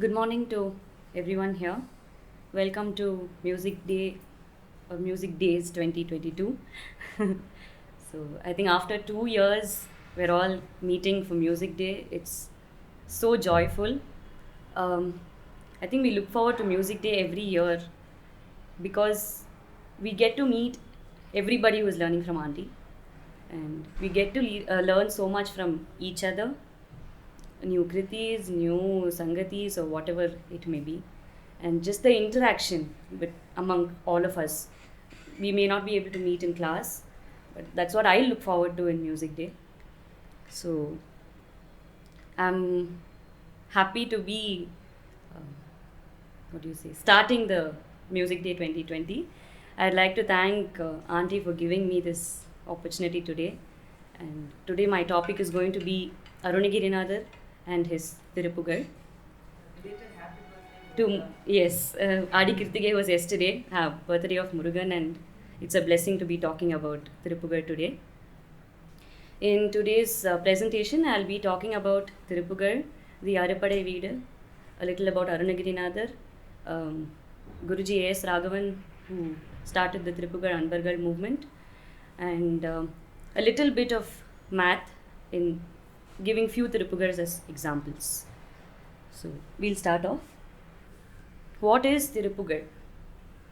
Good morning to everyone here. Welcome to Music Day or Music Days 2022. So, I think after 2 years, we're all meeting for Music Day. It's so joyful. Um, I think we look forward to Music Day every year because we get to meet everybody who is learning from Auntie, and we get to learn so much from each other, new kritis, new sangatis, or whatever it may be, and just the interaction among all of us. We may not be able to meet in class, but that's what I look forward to in Music Day. So I'm happy to be, uh, starting the Music Day 2020. I'd like to thank Auntie for giving me this opportunity today. And today my topic is going to be Arunagiri and his thiruppugazh. Yes, Adi Kirtige was yesterday, birthday of Murugan, and it's a blessing to be talking about thiruppugazh today. In today's presentation, I'll be talking about thiruppugazh, the Arapadai Veedu, a little about Arunagiri Guruji A.S. Raghavan, who started the thiruppugazh Anbargal movement, and a little bit of math in giving few thiruppugazhs as examples. So we'll start off. What is thiruppugazh?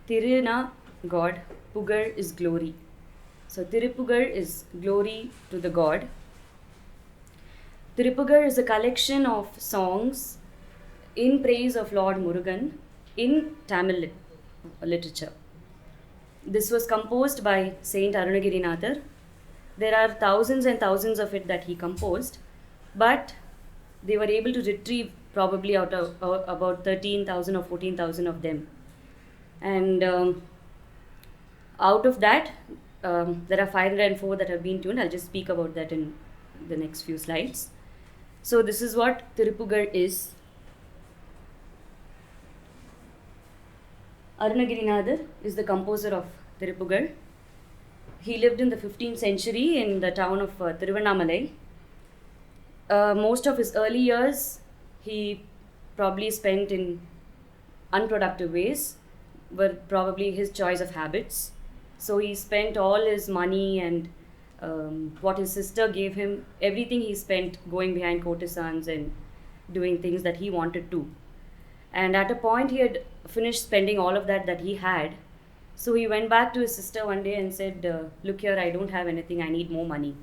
Tiruna, God, Pugar is glory. So thiruppugazh is glory to the God. Thiruppugazh is a collection of songs in praise of Lord Murugan in Tamil literature. This was composed by Saint Arunagiri. There are thousands and thousands of it that he composed, but they were able to retrieve probably out of about 13,000 or 14,000 of them. And out of that, there are 504 that have been tuned. I'll just speak about that in the next few slides. So this is what thiruppugazh is. Arunagiri is the composer of thiruppugazh. He lived in the 15th century in the town of Tiruvannamalai. Most of his early years he probably spent in unproductive ways, were probably his choice of habits. So he spent all his money and what his sister gave him, everything he spent going behind courtesans and doing things that he wanted to. And at a point he had finished spending all of that he had. So he went back to his sister one day and said, look here, I don't have anything, I need more money.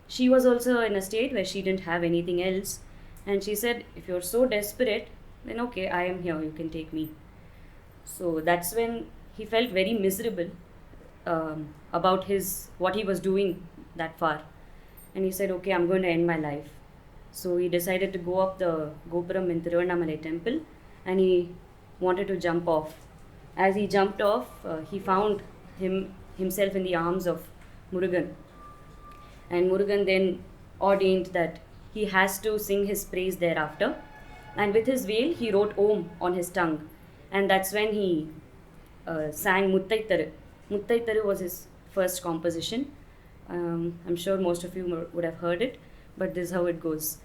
She was also in a state where she didn't have anything else. And she said, if you're so desperate, then okay, I am here, you can take me. So that's when he felt very miserable about what he was doing that far. And he said, okay, I'm going to end my life. So he decided to go up the Gopuram in Tiruvannamalai temple and he wanted to jump off. As he jumped off, he found himself in the arms of Murugan. And Murugan then ordained that he has to sing his praise thereafter. And with his veil, he wrote Om on his tongue. And that's when he sang Muttaittaru. Muttaittaru was his first composition. I'm sure most of you would have heard it, but this is how it goes.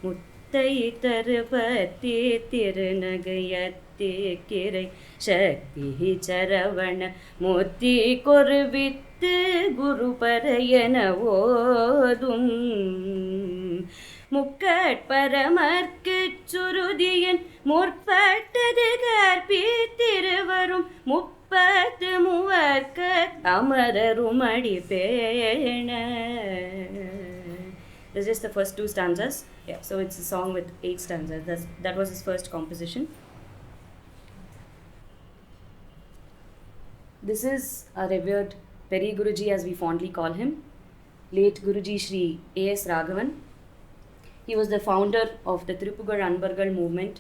Muttaittaru patti tirunagayatte kirai shakti charavana mutti korvit குரு பரையன ஓதும் முக்கட்பரமர்க்குச் சுருதியின் முற்பட்டது கற்பித்திருவரும் முப்பத்து மூவர்க்க அமரருமடி பேண. This is just the first two stanzas. Yeah, so it's a song with 8 stanzas. That was his first composition. This is a revered Peri Guruji, as we fondly call him, late Guruji Shri A.S. Raghavan. He was the founder of the thiruppugazh Anbargal movement,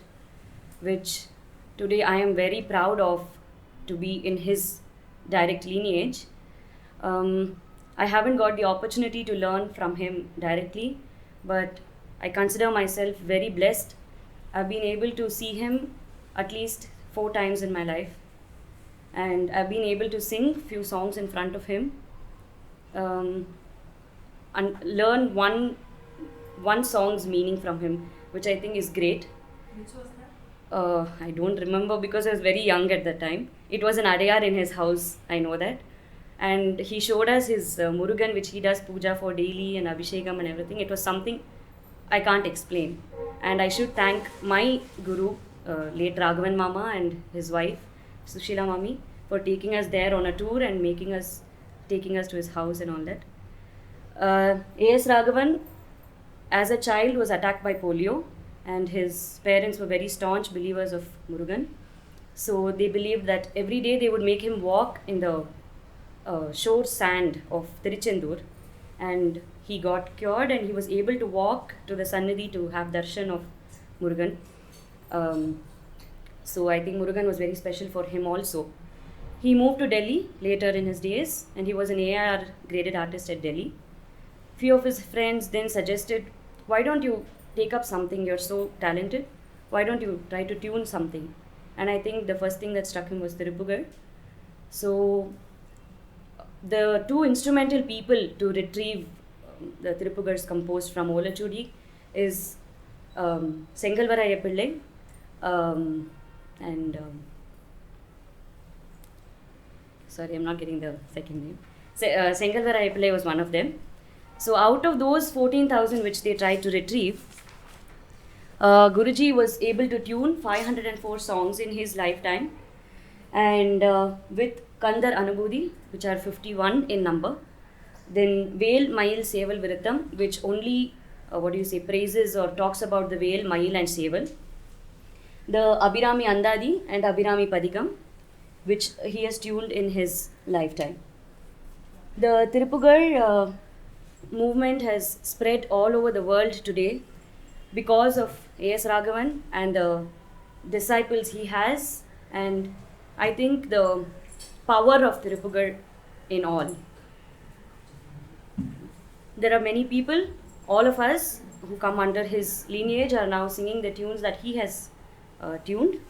which today I am very proud of to be in his direct lineage. I haven't got the opportunity to learn from him directly, but I consider myself very blessed. I've been able to see him at least 4 times in my life. And I've been able to sing few songs in front of him and learn one song's meaning from him. which I think is great. Which was that? I don't remember because I was very young at that time. It was an Adayar in his house, I know that. And he showed us his Murugan, which he does puja for daily and Abhishekam and everything. It was something I can't explain. And I should thank my guru, late Raghavan Mama, and his wife, Sushila Mami, for taking us there on a tour and taking us to his house and all that. A.S. Raghavan, as a child, was attacked by polio, and his parents were very staunch believers of Murugan. So they believed that every day they would make him walk in the shore sand of Tiruchendur, and he got cured and he was able to walk to the Sannidhi to have darshan of Murugan. So I think Murugan was very special for him also. He moved to Delhi later in his days, and he was an AIR graded artist at Delhi. Few of his friends then suggested, why don't you take up something, you're so talented, why don't you try to tune something? And I think the first thing that struck him was thiruppugazh. So the two instrumental people to retrieve the thiruppugazh composed from Olachudi is Sengalvaraya Pillai and sorry, I'm not getting the second name. Sengalvaraya Pillai was one of them. So out of those 14,000 which they tried to retrieve, Guruji was able to tune 504 songs in his lifetime, and with Kandar Anubudhi, which are 51 in number. Then Vel, Mayil, Seval, Viritam, which only, praises or talks about the Vel, Mayil and Seval. The Abhirami Andadi and Abhirami Padikam, which he has tuned in his lifetime. The thiruppugazh movement has spread all over the world today because of A.S. Raghavan and the disciples he has, and I think the power of thiruppugazh in all. There are many people, all of us who come under his lineage are now singing the tunes that he has tuned.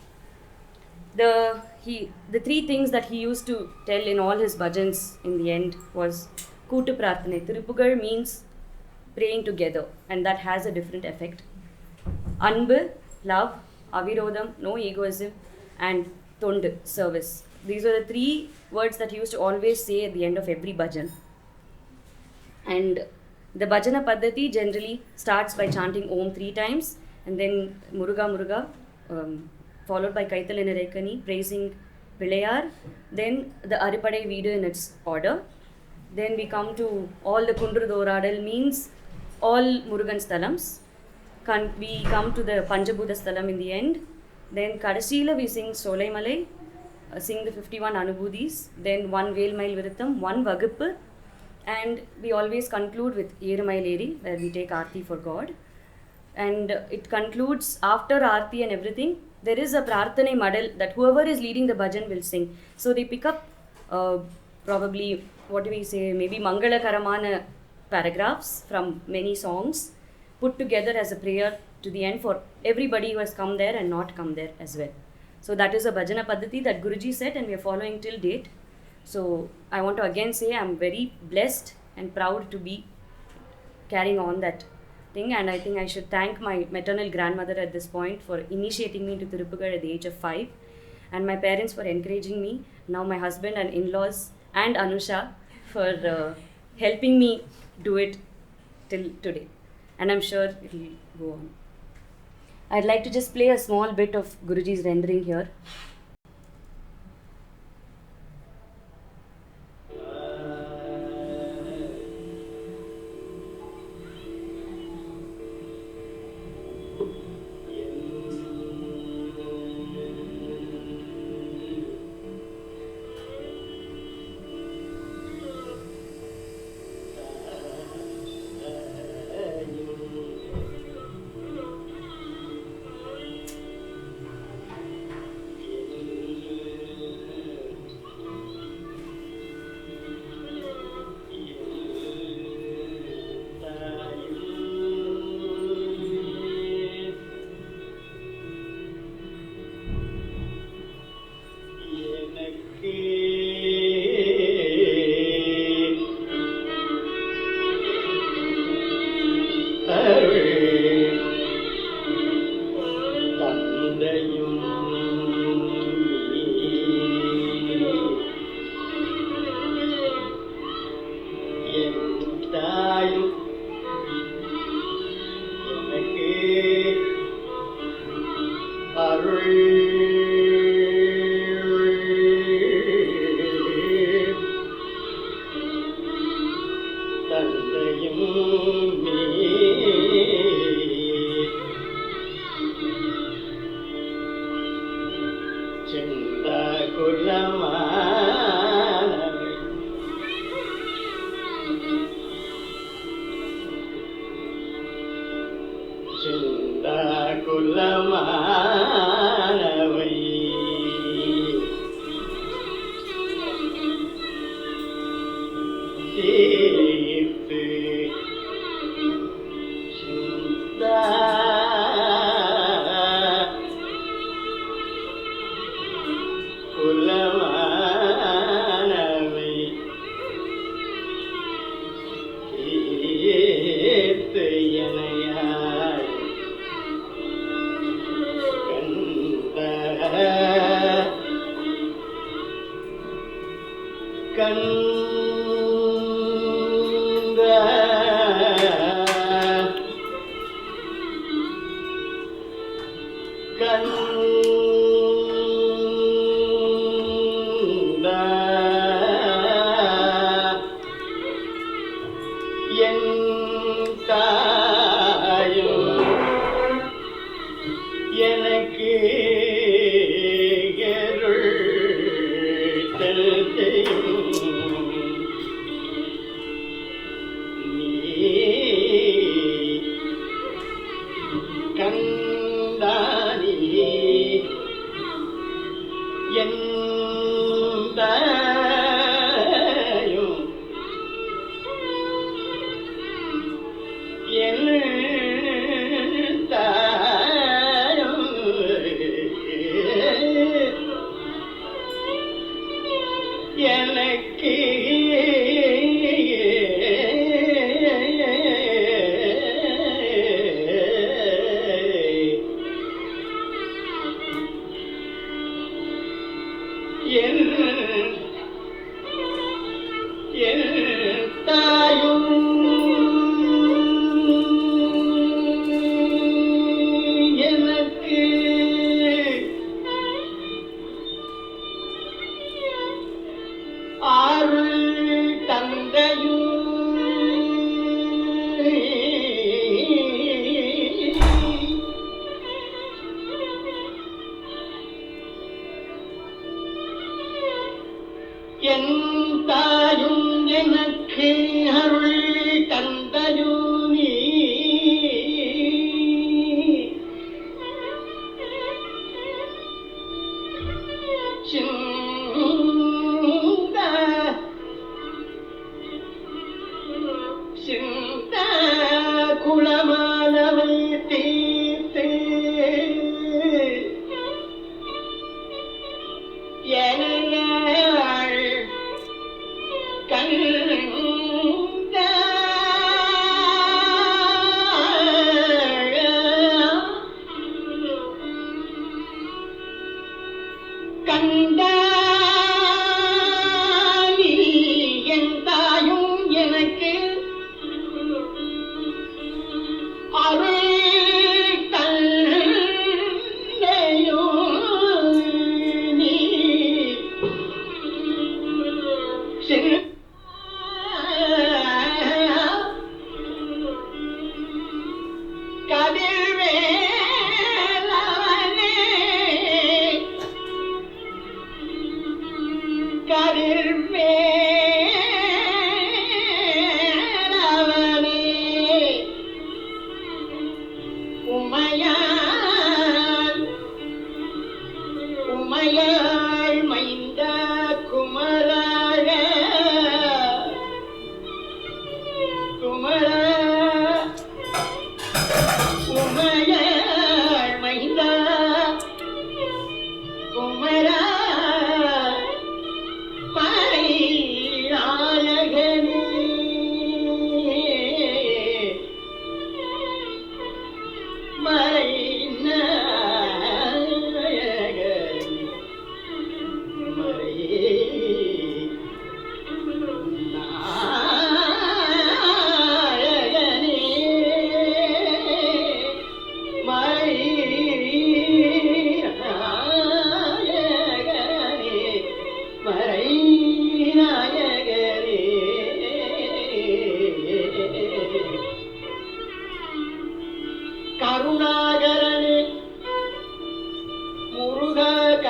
The three things that he used to tell in all his bhajans in the end was Kootu Prarthane. Thiruppugazh means praying together, and that has a different effect. Anbu, love, Avirodham, no egoism, and Tondu, service. These were the three words that he used to always say at the end of every bhajan. And the bhajana paddhati generally starts by chanting Om 3 times, and then Muruga Muruga, followed by Kaital Nerekani, praising Pilayar, then the Aripadai Veedu in its order. Then we come to all the Kundru Doradal, means all Murugan Stalams. We come to the Panjabhuta Stalam in the end. Then Kadasila we sing Solai Malai, sing the 51 Anubudhis, then one Vel Mail Viritam, one Vagappu, and we always conclude with Yerumail Eri, where we take Aarti for God. And it concludes after Aarti and everything, there is a Prarthane Madal that whoever is leading the bhajan will sing. So they pick up probably, maybe Mangala Karamana paragraphs from many songs put together as a prayer to the end for everybody who has come there and not come there as well. So that is a bhajana paddhati that Guruji said, and we are following till date. So I want to again say I'm very blessed and proud to be carrying on that thing, and I think I should thank my maternal grandmother at this point for initiating me into thiruppugazh at the age of 5, and my parents for encouraging me, now my husband and in-laws and Anusha for helping me do it till today, and I'm sure it will go on. I'd like to just play a small bit of Guruji's rendering here.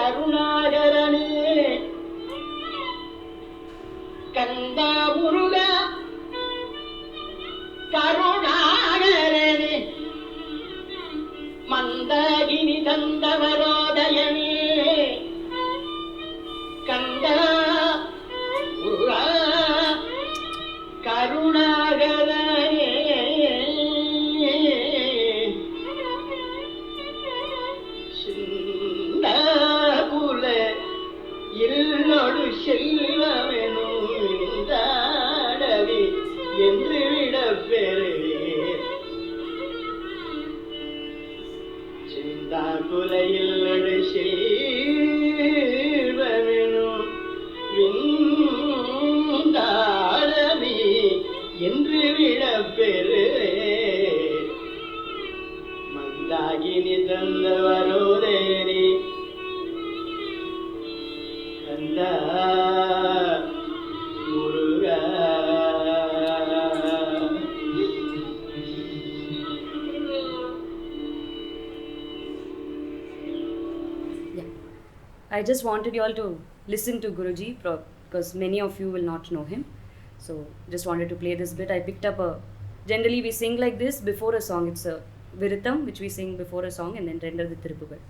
கருணாகரனே கந்த முருக கருணாகரனே மந்தகினி தந்தவரோதயனே கந்த முருக கருணாகரனே சின்னகுல இல்லொடு செல்வமெனும் இந்தாடவி என்று விடப்பெறே சிந்தாகுல இல்லொடு செல்வமெனும் விந்தாடவி என்று விடப்பெறே மந்தாகினி தந்தவரோதேரி கந்த முருகா. Yeah. I just wanted you all to listen to Guruji because many of you will not know him. So just wanted to play this bit. I picked up a. Generally we sing like this before a song. It's a Viritam which we sing before a song and then render the Thiruppugazh.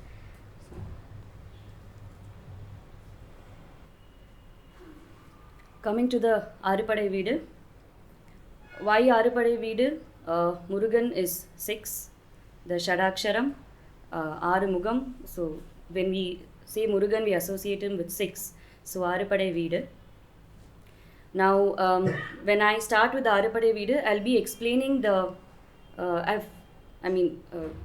Coming to the Arupadai Veedu. Why Arupadai Veedu? Murugan is 6. The Shadaksharam, Arumugam. So when we say Murugan, we associate him with 6. So Arupadai Veedu. Now, when I start with the Arupadai Veedu, I'll be explaining the.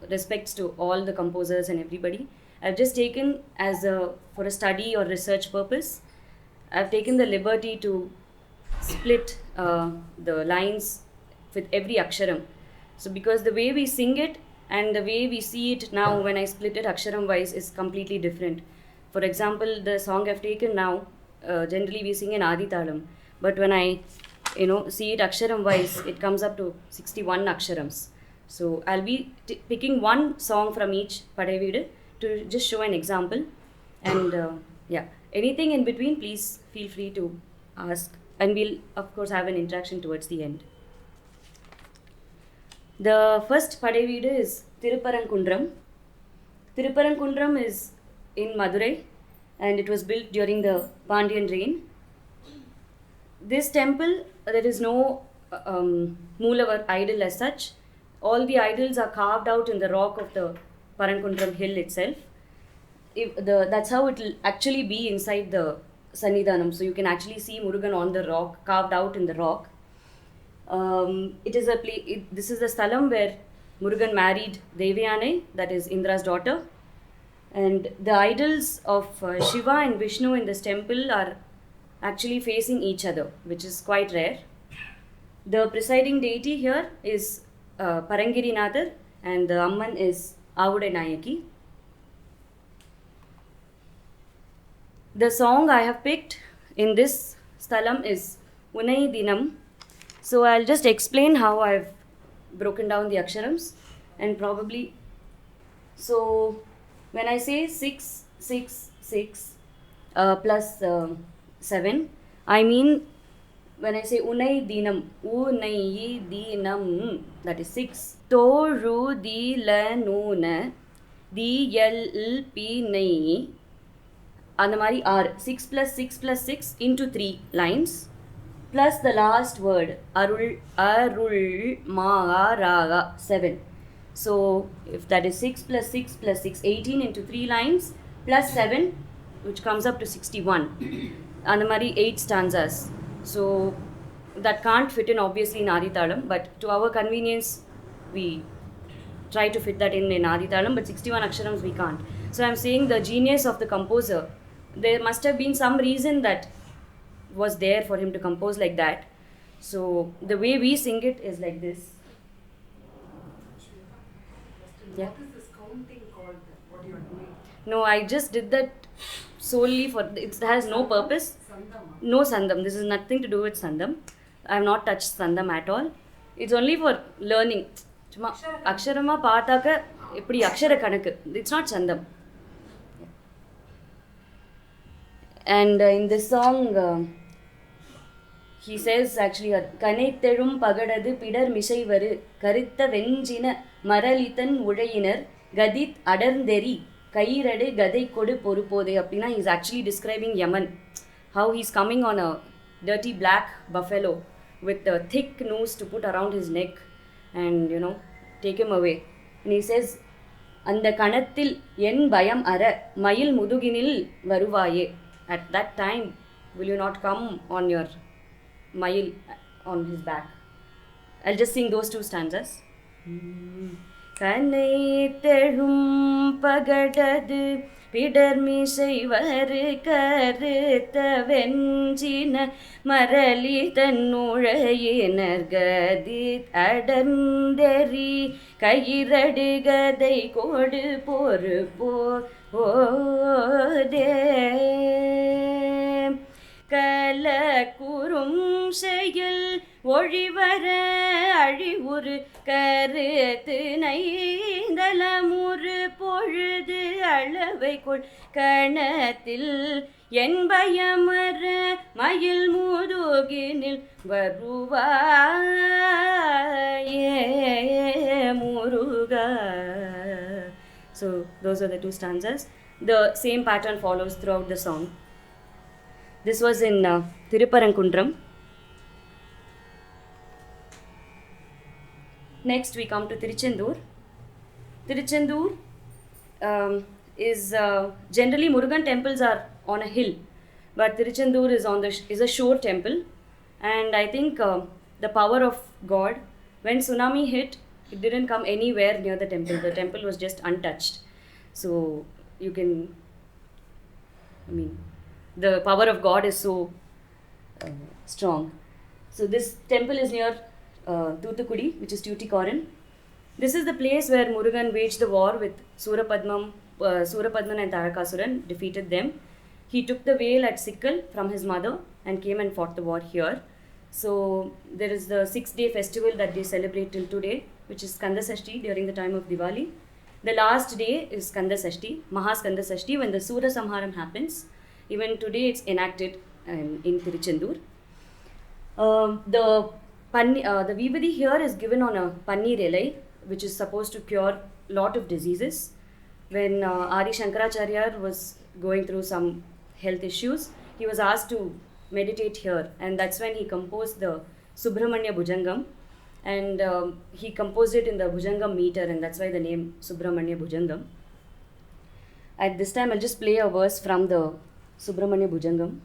Respects to all the composers and everybody. I've just taken for a study or research purpose. I've taken the liberty to split the lines with every aksharam. So because the way we sing it and the way we see it now when I split it aksharam wise is completely different. For example, the song I've taken now, generally we sing in Adi Talam. But when I see it aksharam wise, it comes up to 61 aksharams. So I'll be picking one song from each Padai Veedu to just show an example. And anything in between, please feel free to ask. And we'll, of course, have an interaction towards the end. The first Padai Veedu is Thiruppugazh. Thiruppugazh is in Madurai and it was built during the Pandyan reign. This temple, there is no Moolavar idol as such. All the idols are carved out in the rock of the Parankundram hill itself. That's how it will actually be inside the Sannidhanam. So you can actually see Murugan on the rock, carved out in the rock. This is the Sthalam where Murugan married Devayane, that is Indra's daughter. And the idols of Shiva and Vishnu in this temple are actually facing each other, which is quite rare. The presiding deity here is Parangiri Nathar and the Amman is Avudai Nayaki. The song I have picked in this sthalam is Unai Dinam. So I'll just explain how I've broken down the aksharams and probably. So when I say 6, 6, 6 plus 7, I mean when I say Unai Dinam, Unai Dinam, that is 6. Toru di la nuna, di yel pi nai. And the mari are 6 plus 6 plus 6 into 3 lines. Plus the last word, Arul Ma Raga, 7. So if that is 6 plus 6 plus 6, 18 into 3 lines, plus 7, which comes up to 61. And the mari 8 stanzas. So that can't fit in obviously in Adi Talam, but to our convenience, we try to fit that in Adi Talam, but 61 aksharams we can't. So I'm saying the genius of the composer, there must have been some reason that was there for him to compose like that. So the way we sing it is like this. Yeah. What is this counting called? What you are doing? No, I just did that solely for, it has no purpose. Sandama. No Sandam. This is nothing to do with Sandam. I have not touched Sandam at all. It's only for learning. Aksharama Paataka, Ipdi Akshara Kanakku. It's not Sandam. And in this song, he says actually, Kanaithelum Pagadadu Pidar Misaivaru Karitha Venjina Maralithan Udayiner Gadith Adarnderi Kairade Gadai Kodu Porupode Apina. He's actually describing Yaman, how he's coming on a dirty black buffalo with a thick noose to put around his neck and take him away. And he says, அந்த கணத்தில் என் பயம் அற மயில் முதுகினில் வருவாயே. At that time, will you not come on your mail on his back? I'll just sing those two stanzas. கனைத்தெழும் பகடது பிடர்மிசைவரு கருத்த வெஞ்சின மரளி தன்னுழையினர் கதி அடர்ந்தெறி கயிரடு கதை கொடு பொறு போதே கலக்குறும் செயல் ஒழிவர அழிவுறு கருத்து நைந்தலமுறு பொழுது அளவை கொள் கணத்தில் என் பயமர மயில் முதுகினில் வருவாயே முருகா. So those are the two stanzas. The same pattern follows throughout the song. This was in Tiruparankundram. Next we come to Tiruchendur. Tiruchendur is generally Murugan temples are on a hill, but Tiruchendur is a shore temple, and I think the power of God, when tsunami hit, it didn't come anywhere near the temple. The temple was just untouched. So you can, the power of God is so strong. So this temple is near Thoothukudi, which is Tuticorin. This is the place where Murugan waged the war with Surapadman and Tarakasuran, defeated them. He took the veil at Sikkal from his mother and came and fought the war here. So there is the 6-day festival that they celebrate till today, which is Skanda Sashti during the time of Diwali. The last day is Skanda Sashti, Mahaskanda Sashti, when the Sura Samharam happens. Even today it's enacted in Tiruchendur. The Vibhadi here is given on a Panni Relay, which is supposed to cure a lot of diseases. When Adi Shankaracharya was going through some health issues, he was asked to meditate here, and that's when he composed the Subramanya Bhujangam, and he composed it in the Bhujangam meter, and that's why the name Subramanya Bhujangam. At this time, I'll just play a verse from the Subramanya Bhujangam.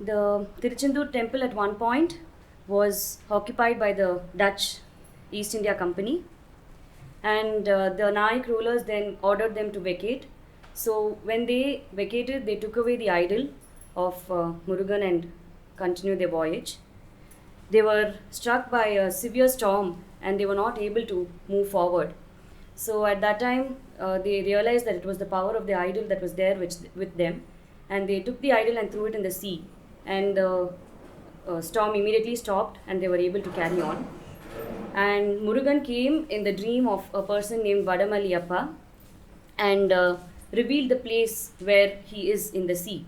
The Tiruchendur temple at one point was occupied by the Dutch East India Company, and the Naik rulers then ordered them to vacate. So when they vacated, they took away the idol of Murugan and continued their voyage. They were struck by a severe storm and they were not able to move forward. So at that time, they realized that it was the power of the idol that was there with them, and they took the idol and threw it in the sea. And the storm immediately stopped, and they were able to carry on. And Murugan came in the dream of a person named Vadamaliyappa and revealed the place where he is in the sea.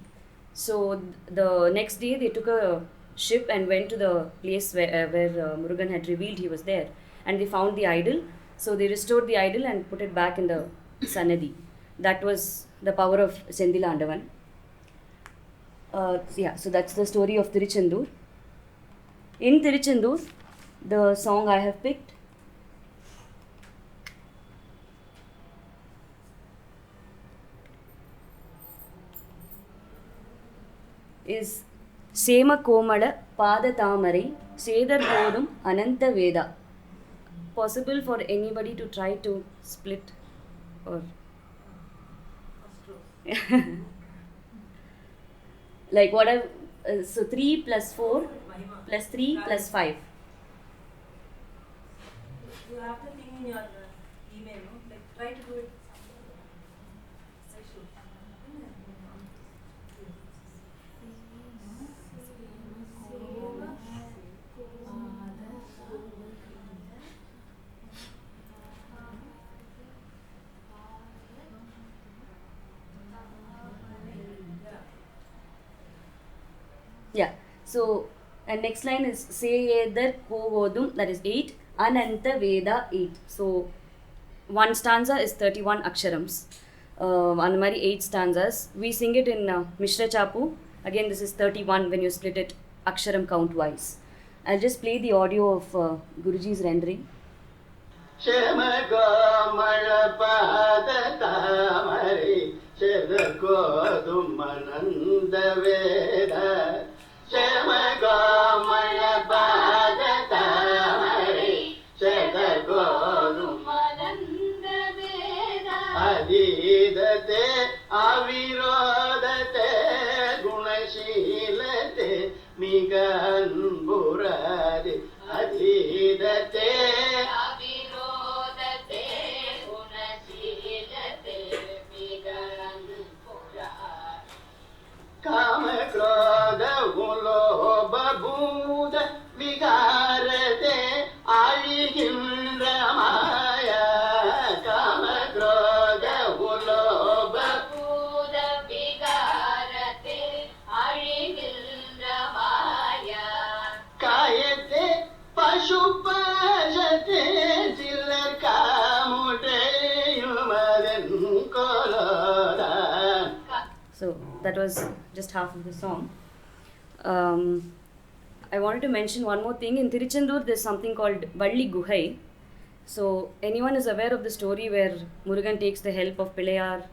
So the next day, they took a ship and went to the place where Murugan had revealed he was there, and they found the idol. So they restored the idol and put it back in the Sannadhi. That was the power of Sendila Andavan. So that's the story of Tiruchendur. In Tiruchendur, the song I have picked is Sema Komala Pada Tamarai Sedar Podum Ananta Veda. Possible for anybody to try to split or like what I so 3 plus 4 plus 3 plus 5. You have the thing in your email, no? Like try to do it. Yeah. So and next line is Seyedar Kovodum, that is 8. Ananta Veda 8. So one stanza is 31 aksharams. And mari 8 stanzas. We sing it in Mishra Chapu. Again, this is 31 when you split it aksharam count wise. I'll just play the audio of Guruji's rendering. Adidate avirodate gunashilate miganburade adidate avirodate gunashilate miganburade kama krodha gulobha bhuda vigarate aligindra maya kama krodha gulobha bhuda vigarate aligindra maya kayate pashupajate sillar kamute yumadan kolora. So that was just half of the song. I wanted to mention one more thing. In Tiruchendur, there's something called Valli Guhai. So anyone is aware of the story where Murugan takes the help of Pilayar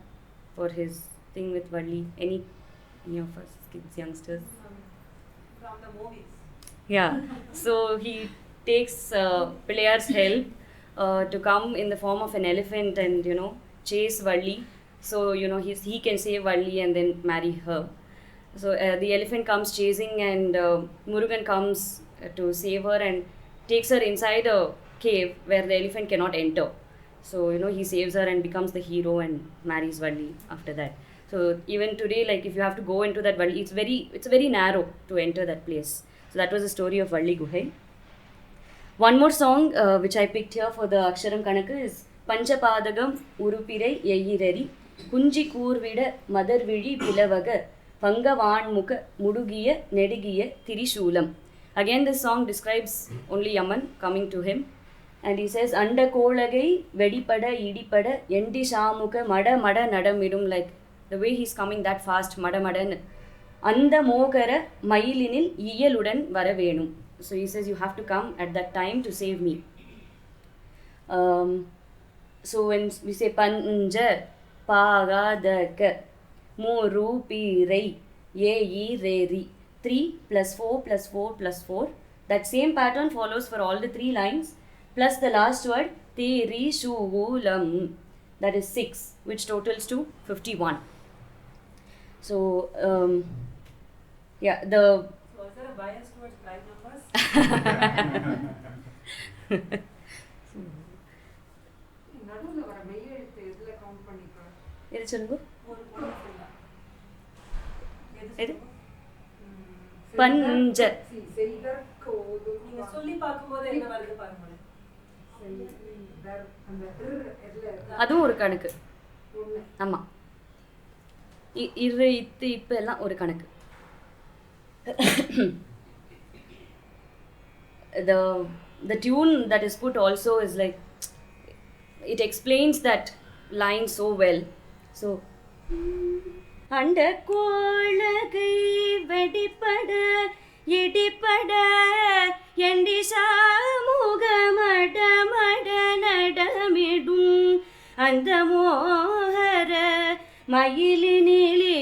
for his thing with Valli? Any of us kids, youngsters? From the movies. Yeah. So he takes Pilayar's help to come in the form of an elephant and chase Valli. So he can save Valli and then marry her. So the elephant comes chasing and Murugan comes to save her and takes her inside a cave where the elephant cannot enter. So he saves her and becomes the hero and marries Valli after that. So even today, like if you have to go into that Valli, it's very narrow to enter that place. So that was the story of Valli Guhai. One more song which I picked here for the Aksharam Kanaka is Panchapadagam Urupirai Yeyirari Kunji Kurvida Madarvili Pilavaga Pangavanmuka Mudugiya Nedigiya Tirishulam. Again, this song describes only Yaman coming to him. And he says, Anda Kolagai, Vedipada, Idipada, Yendi Shamuka, Mada Mada Nadamidum, like the way he's coming that fast, Mada Mada. Anda Mokara, Mailinil, Iyaludan Varavenum. So he says, you have to come at that time to save me. So when we say Panja, Pagadaka, Murupirai, Yeyi Reri, 3 plus 4 plus 4 plus 4. That same pattern follows for all the 3 lines plus the last word thirishulam, that is 6, which totals to 51. So yeah, the So is there a bias towards prime numbers? நடுவுல வர மெய் எழுத்து எதுல count பண்ணிக்கலாம்? எது சொல்லுங்க? ஒரு பொண்ணு இல்ல. எது? சொல்லுங்க? பஞ்ச. செய்தற்கு ஓதும் நீங்க சொல்லி பார்க்கும்போது என்ன வருது பாருங்க. செய்தர் அந்த எதுல அதுவும் ஒரு கணக்கு. ஒண்ணு. ஆமா. இரு இத்து இப்ப எல்லாம் ஒரு கணக்கு. The tune that is put also is like, it explains that line so well. So அந்த கோளகை வெடிப்பட இடிப்பட எண்டி சாமுகமட மட நடமிடும் அந்த மோகர மயிலினிலியலுடன்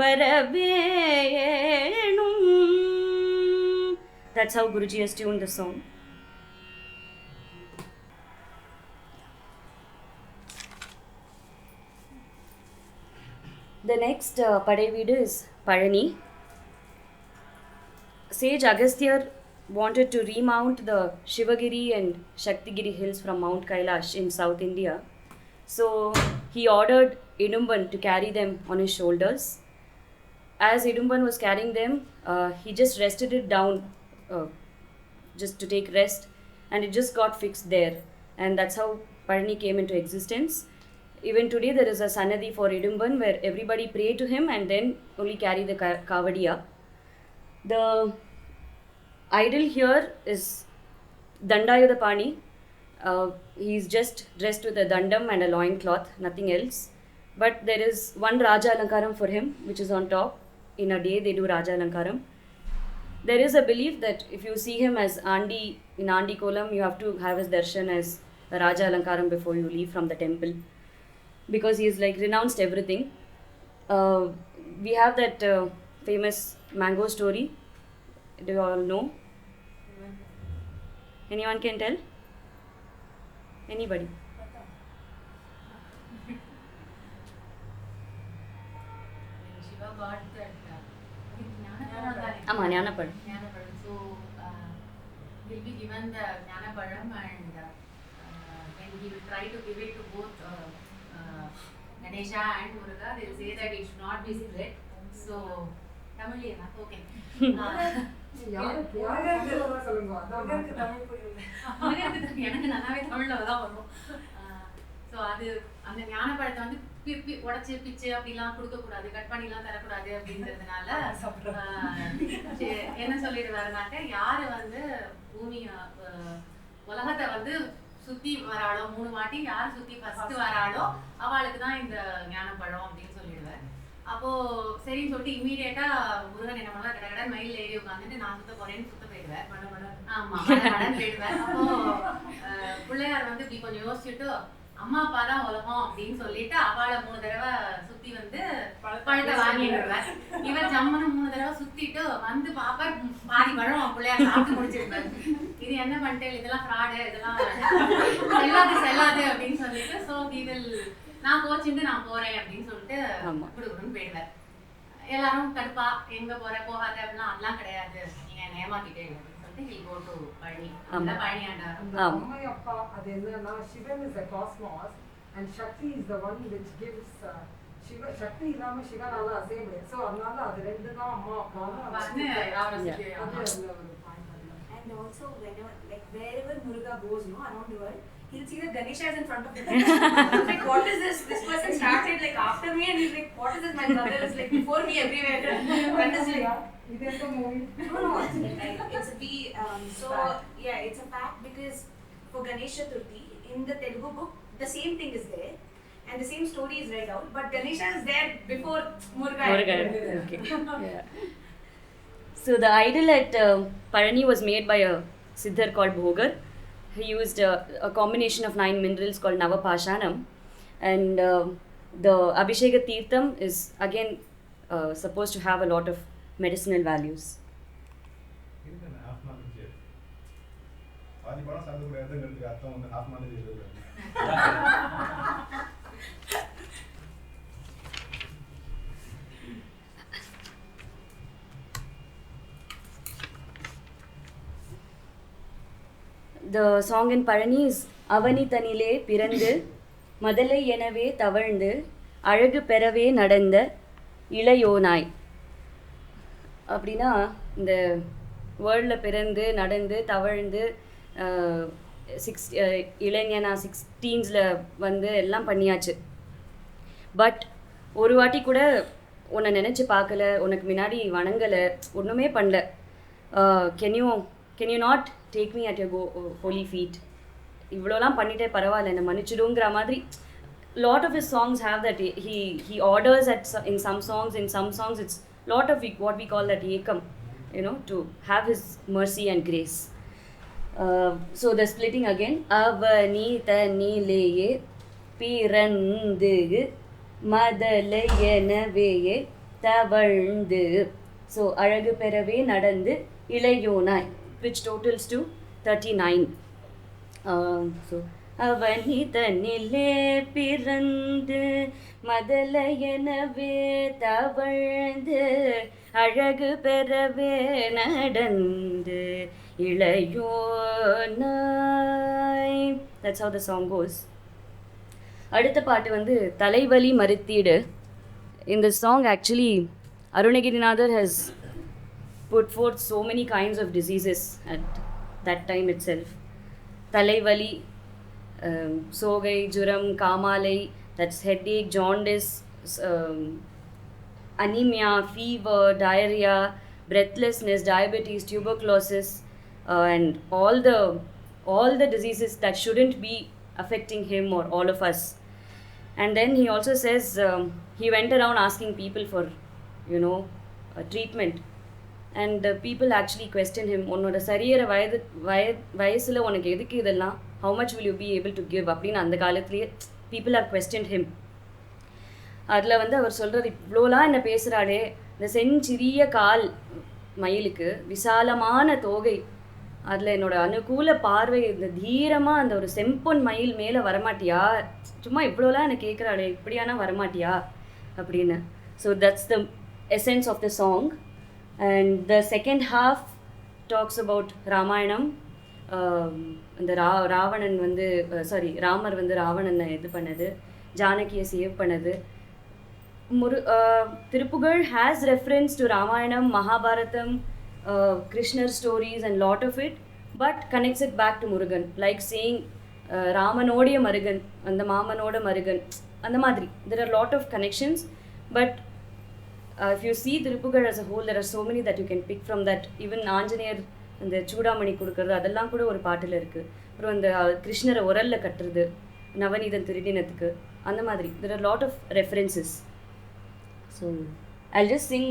வரவேணும். That's how Guruji has tuned the song. The next Padai is Palani. Sage Agastya wanted to remount the Shivagiri and Shaktigiri hills from Mount Kailash in South India. So he ordered Idumban to carry them on his shoulders. As Idumban was carrying them, he just rested it down just to take rest, and it just got fixed there. And that's how Palani came into existence. Even today there is a Sanadhi for Idumban where everybody pray to him and then only carry the Kavadi up. The idol here is Dandayudapani. He's just dressed with a dandam and a loincloth, nothing else. But there is one Raja Alankaram for him, which is on top. In a day they do Raja Alankaram. There is a belief that if you see him as Andi in Andi Kolam, you have to have his darshan as a Raja Alankaram before you leave from the temple, because he is like renounced everything. We have that famous mango story. Do you all know? Anyone can tell? Anybody? Shiva got that Amma, Jnanapadam. Jnanapadam. So he'll be given the Jnanapadam, and when he will try to give it to both Ganesha and Muruga, they'll say that it should not be split. So Tamil okay. யாருக்கு யாருக்கு சொல்லுங்க அதான் உங்களுக்கு தமிழ் புரியல. எனக்கு நல்லாவே தமிழ்ல தான் வரும். ஸோ அது அந்த ஞானப்பழத்தை வந்து உடச்சி பிச்சு அப்படிலாம் கொடுக்கக்கூடாது, கட் பண்ணிலாம் தரக்கூடாது அப்படின்றதுனால என்ன சொல்லிடுவாருனாக்க, யாரு வந்து பூமி உலகத்தை வந்து சுத்தி வராளோ 3 வாட்டி, யார் சுத்தி ஃபர்ஸ்ட் வராளோ அவளுக்கு தான் இந்த ஞானப்பழம் அப்படின்னு சொல்லிடுவார். அப்போ சரின்னு சொல்லிட்டு இம்மீடியட்டா முருகன் என்ன பண்ணா, கடை மயில் ஏறி உட்காந்துட்டு நான் சுத்த போறேன்னு சுத்த போயிடுவேன். ஆமா, மடன் போயிடுவேன். அப்போ பிள்ளையார் வந்து இப்படி கொஞ்சம் யோசிச்சுட்டு, அம்மா அப்பா தான் உலகம் அப்படின்னு சொல்லிட்டு அவளை 3 தடவை சுத்தி வந்து பழத்தை வாங்கிடுவார். இவர் ஜம்மனு 3 தடவை சுத்திட்டு வந்து பாப்பா பாதி பழம் பிள்ளையார் சாப்பிட்டு முடிச்சிருப்பாரு. இது என்ன பண்ணிட்டு, இதெல்லாம் ஃப்ராடு, இதெல்லாம் செல்லாது அப்படின்னு சொல்லிட்டு, ஸோ இதில் நான் கோச்சிட்டு நான் போறேன் அப்படின்னு சொல்லிட்டு குடுக்குறோன்னு போயிடுவார். எல்லாரும் கடுப்பா, எங்க போற போகாத அப்படின்னா, அதெல்லாம் கிடையாது, நீங்க என்ன ஏமாத்திட்டே சொல்லிட்டு he'll go to பழனி. அந்த பழனி ஆண்டார். அம்மா அப்பா அது என்னன்னா, Sivan is a cosmos and Shakti is the one which gives சிவ சக்தி இல்லாம சிவனால அசைய முடியாது. ஸோ அதனால அது 2 தான் அம்மா அப்பா. And also whenever, like wherever Muruga goes, no, around the world, he'll see that Ganesha is in front of him. Like, what is this? This person started like after me, and he's like, what is this? My brother is like before me everywhere. That is like, இது எந்த movie? no, it's a so yeah, it's a fact, because for Ganesha Chaturthi in the Telugu book, the same thing is there. And the same story is read out, but Ganesha is there before Muruga. Okay. Yeah. So the idol at Palani was made by a Siddhar called Bhogar. He used a combination of 9 minerals called Navapashanam, and the Abhisheka Tirtham is again supposed to have a lot of medicinal values. பாதி படம் சாப்பிடக்கூடாதுங்கிறதுக்கு அர்த்தம் வந்து half knowledge இருக்கக்கூடாது. The song in Parani is அவனி தனிலே பிறந்து மதலை எனவே தவழ்ந்து அழகு பெறவே நடந்த இளையோனாய். அப்படின்னா இந்த வேர்ல்டில் பிறந்து நடந்து தவழ்ந்து இளைஞனா 16s வந்து எல்லாம் பண்ணியாச்சு. பட் ஒரு வாட்டி கூட உன்னை நினச்சி பார்க்கல, உனக்கு முன்னாடி வணங்கலை, ஒன்றுமே பண்ணல. Can you not take me at your holy feet? இவ்வளோலாம் பண்ணிட்டே பரவாயில்ல, என்னை மன்னிச்சிடுங்கிற மாதிரி. lot of his songs have that he orders in some songs it's lot of what we call that ekam, to have his mercy and grace. So the splitting again, avani tanileye pirandu madalayenaveye tavalndu. So alagu perave nadandu ilayonai, which totals to 39. So அவனி தன்னிலே பிறந்து மதலையனவே தவழ்ந்து அழகு பெறவே நடந்து இளையோனாய். That's how the song goes. அடுத்த பாட்டு வந்து தலைவலி மருத்தீடு. In this song actually Arunagiri has put forth so many kinds of diseases at that time itself. தலைவலி, சோகை, ஜுரம், காமாலை, that's headache, jaundice, anemia, fever, diarrhea, breathlessness, diabetes, tuberculosis, and all the diseases that shouldn't be affecting him or all of us. And then he also says he went around asking people for treatment, and the people actually questioned him, உன்னோட சரீர வயசுல உனக்கு எதுக்கு இதெல்லாம், how much will you be able to give அப்படின்னு அந்த காலத்துலேயே people have questioned him. அதில் வந்து அவர் சொல்கிறது, இவ்வளோலாம் என்ன பேசுகிறாளே, இந்த செஞ்சிறிய கால் மயிலுக்கு விசாலமான தோகை, அதில் என்னோட அனுகூல பார்வை, இந்த தீரமாக அந்த ஒரு செம்பொன் மயில் மேலே வரமாட்டியா, சும்மா இவ்வளோலாம் என்ன கேட்குறாளே, இப்படியானா வரமாட்டியா அப்படின்னு. So that's the essence of the song. And the second half talks about Ramayanam. இந்த ராவணன் வந்து ராமர் வந்து ராவணனை இது பண்ணது, ஜானகியை சேவ் பண்ணது. Thiruppugazh has reference to Ramayanam, Mahabharatam, Krishna stories and lot of it, but connects it back to Murugan, like saying Ramanodiya Marugan, and the Mamanoda Marugan, and the Madri. There are a lot of connections, but if you see Thiruppugazh as a whole, there are so many that you can pick from that. Even Anjaneyar அந்த சூடாமணி கொடுக்கறது அதெல்லாம் கூட ஒரு பாட்டில் இருக்குது. அப்புறம் அந்த கிருஷ்ணரை உரலில் கட்டுறது, நவநீதன் திருடினத்துக்கு, அந்த மாதிரி there are a lot of references. So I'll just sing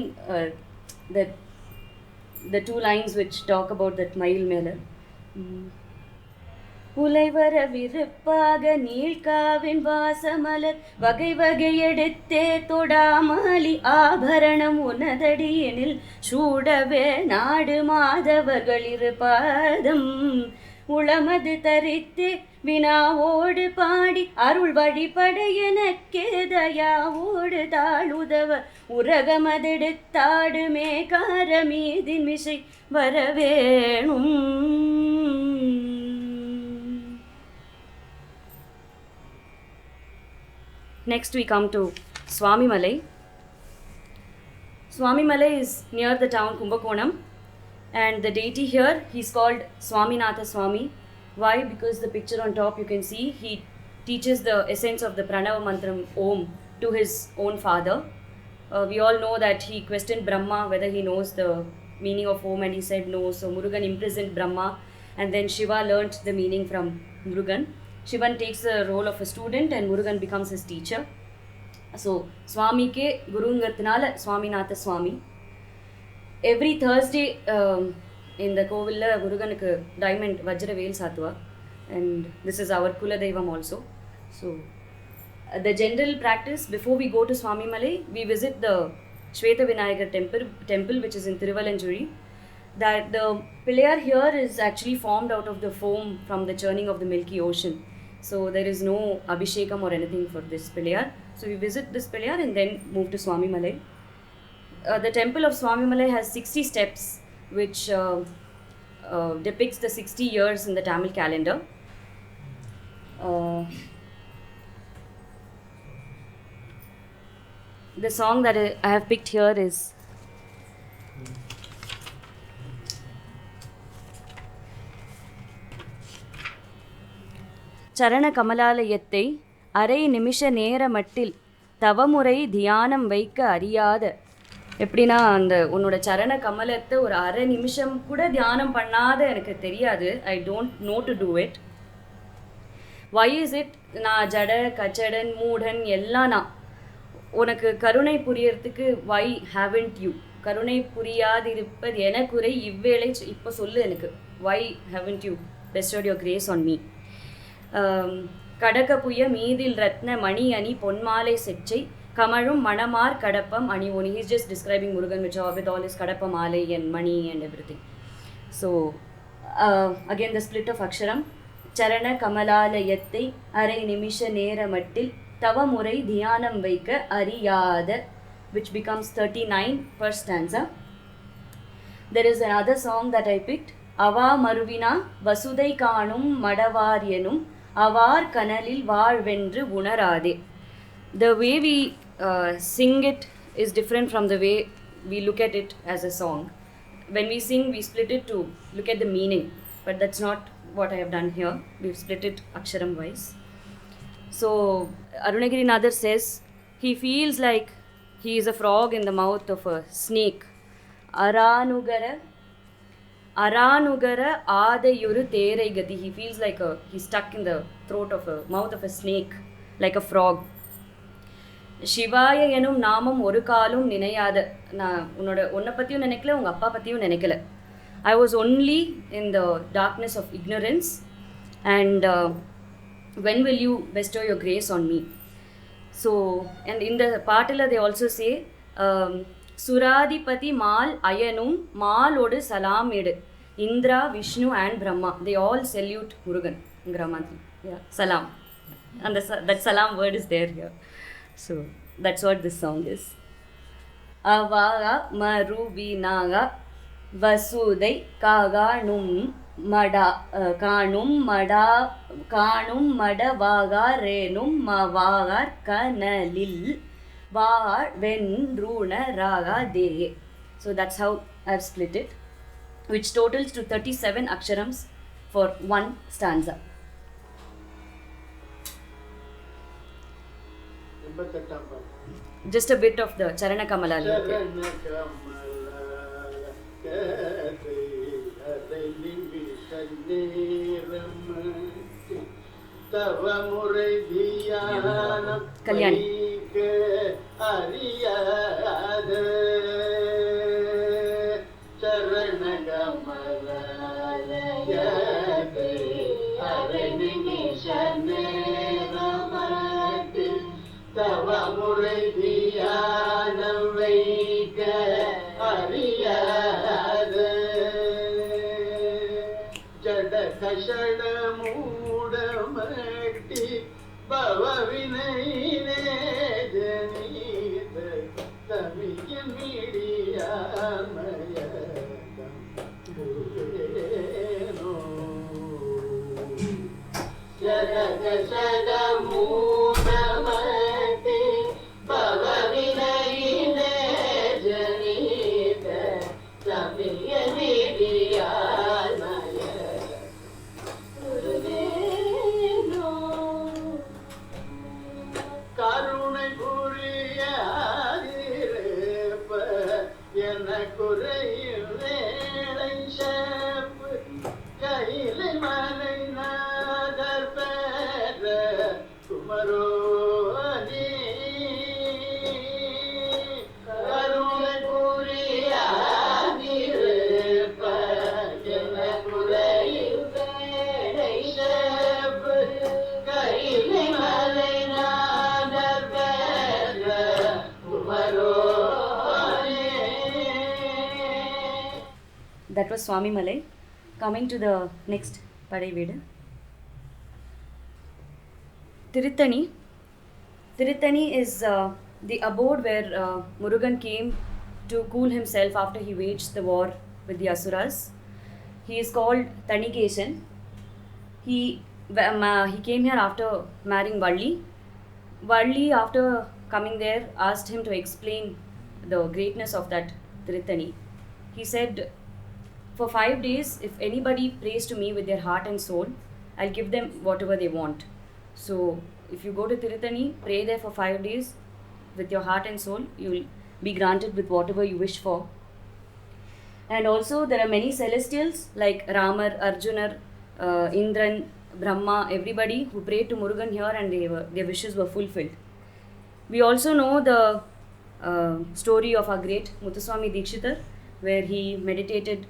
the two lines which talk about that மயில் மேலே. உலைவர விருப்பாக நீழ்காவின் வாசமலர் வகை வகையெடுத்தே தொடாமலி ஆபரணம் உனதடியெனில் சூடவே நாடு மாதவர்களிரு பாதம் உளமது தரித்து வினாவோடு பாடி அருள் வழிபட எனக்கே தயாவோடு தாழுதவ உரகமதெடுத்தாடுமே காரமீதின் மிசை வரவேணும். Next we come to Swami Malai. Swami Malai is near the town Kumbakonam, and the deity here, he's called Swaminatha Swami. Why? Because the picture on top you can see, he teaches the essence of the Pranava Mantram Om to his own father. We all know that he questioned Brahma whether he knows the meaning of Om, and he said no. So Murugan imprisoned Brahma, and then Shiva learnt the meaning from Murugan. Shivan takes the role of a student and Murugan becomes his teacher. So Swami ke gurungatnala Swaminatha Swami. Every Thursday in the Kovilla Muruganukku diamond vajra vel saathuva, and this is our Kula Deivam also. So the general practice, before we go to Swami Malai, we visit the Shweta Vinayagar temple which is in Tiruvalanjuri. That the pillar here is actually formed out of the foam from the churning of the Milky Ocean. So there is no abhishekam or anything for this pillar. So we visit this pillar and then move to Swami Malai. The temple of Swami Malai has 60 steps, which depicts the 60 years in the Tamil calendar. The song that I have picked here is சரண கமலாலயத்தை அரை நிமிஷ நேர மட்டில் தவமுறை தியானம் வைக்க அறியாத. எப்படின்னா அந்த உன்னோட சரண கமலத்தை ஒரு அரை நிமிஷம் கூட தியானம் பண்ணாத எனக்கு தெரியாது. I don't know to do it. Why is it? நான் ஜட கச்சடன் மூடன் எல்லாம் நான் உனக்கு கருணை புரியறதுக்கு வை ஹேவன்ட் யூ? கருணை புரியாதிருப்பது என குறை இவ்வேளை இப்போ சொல்லு எனக்கு. Why haven't you bestowed your grace on me? கடக புய மீதில் ரத்ன மணி அணி பொன்மாலை செச்சை கமழும் மணமார் கடப்பம் அணி ஒனி. He's just describing Murugan with all his kadappa malai and money and everything. So again the split of aksharam. சரண கமலாலயத்தை அரை நிமிஷ நேர மட்டில் தவமுறை தியானம் வைக்க அறியாத, which becomes 39 per stanza. There is another song that I picked. அவா மருவினா வசுதை காணும் மடவாரியனும் aware கனலில் வாழ்வென்று உணராதே. The way we sing it is different from the way we look at it as a song. When we sing, we split it to look at the meaning, but that's not what I have done here. We've split it aksharam wise. So Arunagiri Nadar says he feels like he is a frog in the mouth of a snake. Aranugara adayuru terai gati. He feels like he's stuck in the throat of a mouth of a snake, like a frog. Shivaya enum naamam oru kaalum ninayada. நான் உன்னை பற்றியும் நினைக்கல, உங்கள் அப்பா பற்றியும் நினைக்கல. I was only in the darkness of ignorance, and when will you bestow your grace on me? So, and in the partila they also say Suradipati Mal Ayanum Malodu Salam Ed. Indra, Vishnu and Brahma, they all salute Murugan in Gramanthi. Yeah, Salam. And that Salam word is there here. So that's what this song is. Avaga Maruvinaga Vasudai Kaganum Mada Kanum Madavaga Renum Mavagar Kanalil Var Vendruna Raga De. So that's how I've split it, which totals to 37 aksharams for one stanza. Just a bit of the Charana Kamala. Kalyani. கருணை புரிய that was Swami Malai. Coming to the next Padai Veedu. Tirithani. Tirithani is the abode where Murugan came to cool himself after he waged the war with the Asuras. He is called Tanikeshan. He came here after marrying Valli. Valli, after coming there, asked him to explain the greatness of that Tirithani. He said, for 5 days, if anybody prays to me with their heart and soul, I'll give them whatever they want. So, if you go to Tirithani, pray there for 5 days with your heart and soul, you will be granted with whatever you wish for. And also, there are many celestials like Ramar, Arjunar, Indran, Brahma, everybody who prayed to Murugan here and their wishes were fulfilled. We also know the story of our great Muthuswami Dikshitar, where he meditated